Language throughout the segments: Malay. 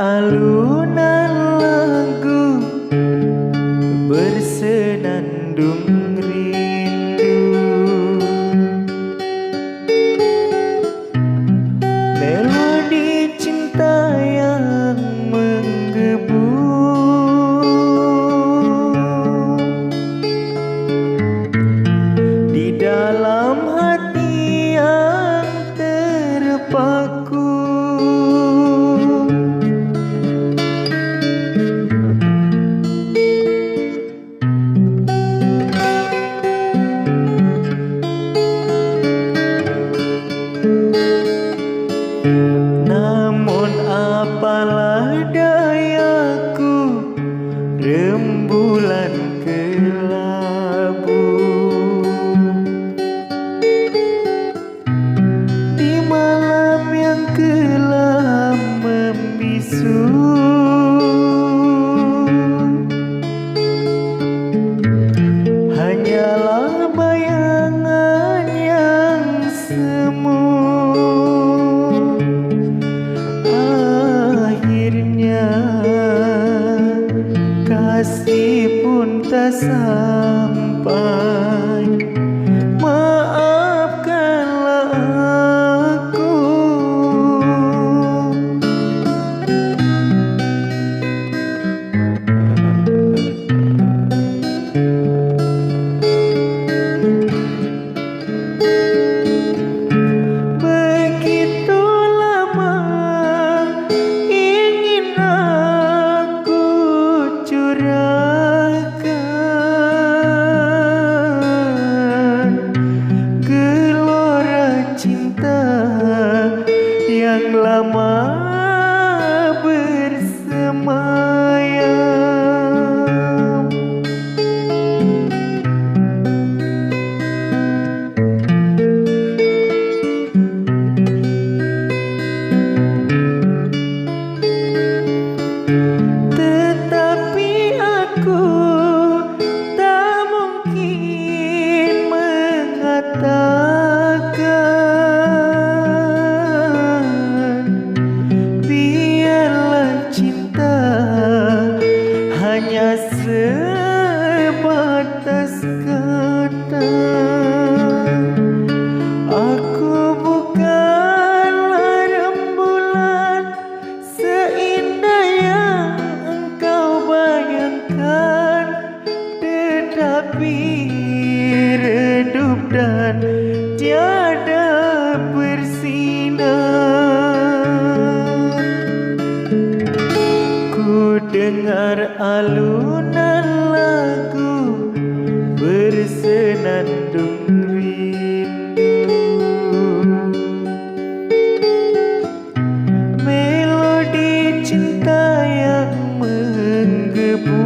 alunan lagu bersenandung rindu, melodi cinta yang menggebu di dalam hati yang terpaku. Namun apalah dayaku, rembulan kelabu di malam yang kelam membisu. Hanyalah bayangan yang semu. Kasih pun tak sampai, maafkanlah aku. Begitu lama ingin aku curahkan gelora cinta yang lama bersemayam. Tetapi aku tak mungkin mengatakan biarlah cinta hanya sebatas kata. Aku bukanlah rembulan seindah yang engkau bayangkan, tetapi redup dan tiada bersinar. Ku dengar alunan lagu bersenandung rindu, melodi cinta yang menggebu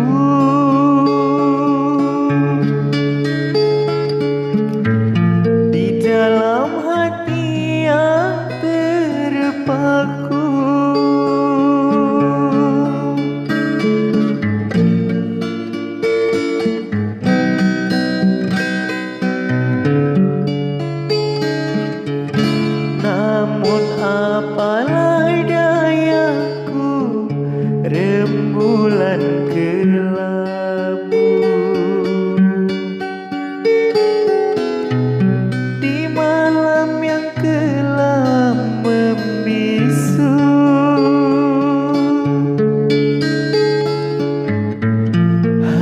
di dalam hati yang terpaku. Namun apalah dayaku, rembulan kelabu di malam yang kelam membisu.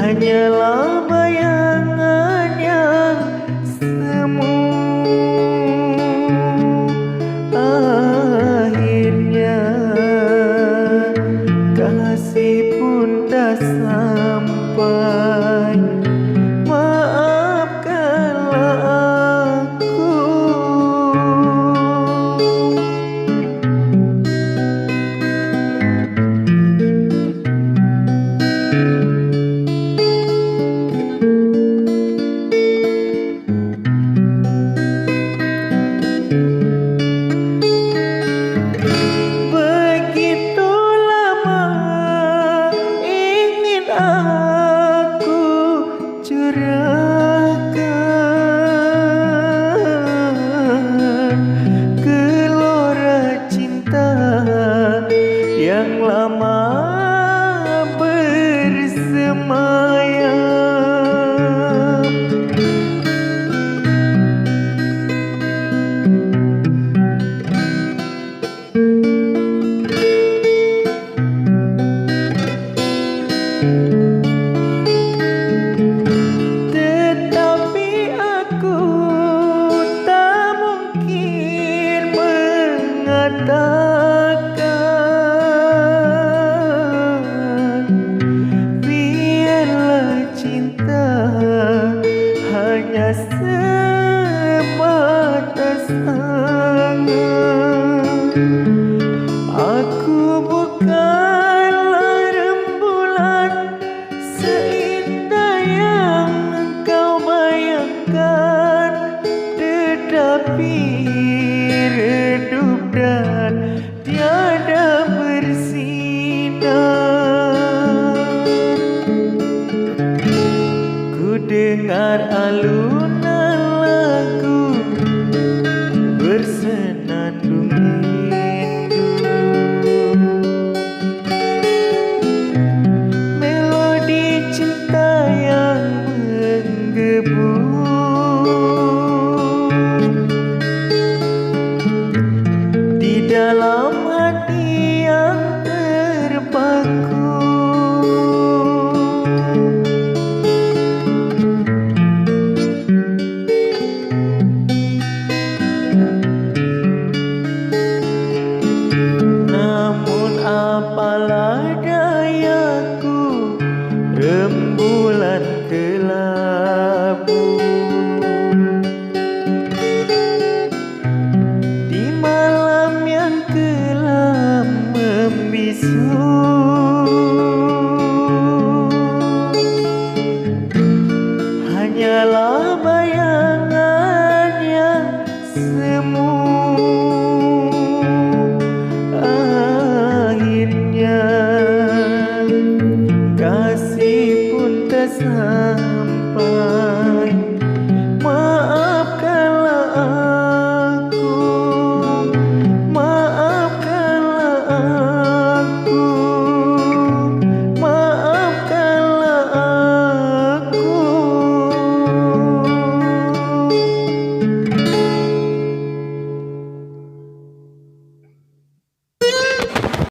Hanyalah bayangan yang semu. Akhirnya katakan, biarlah cinta hanya sebatas angan. Aku bukanlah rembulan seindah yang engkau bayangkan, tetapi redup dan tiada bersinar. Ku dengar alunan lagu bersenandung rindu, melodi cinta yang menggebu. Di dalam hati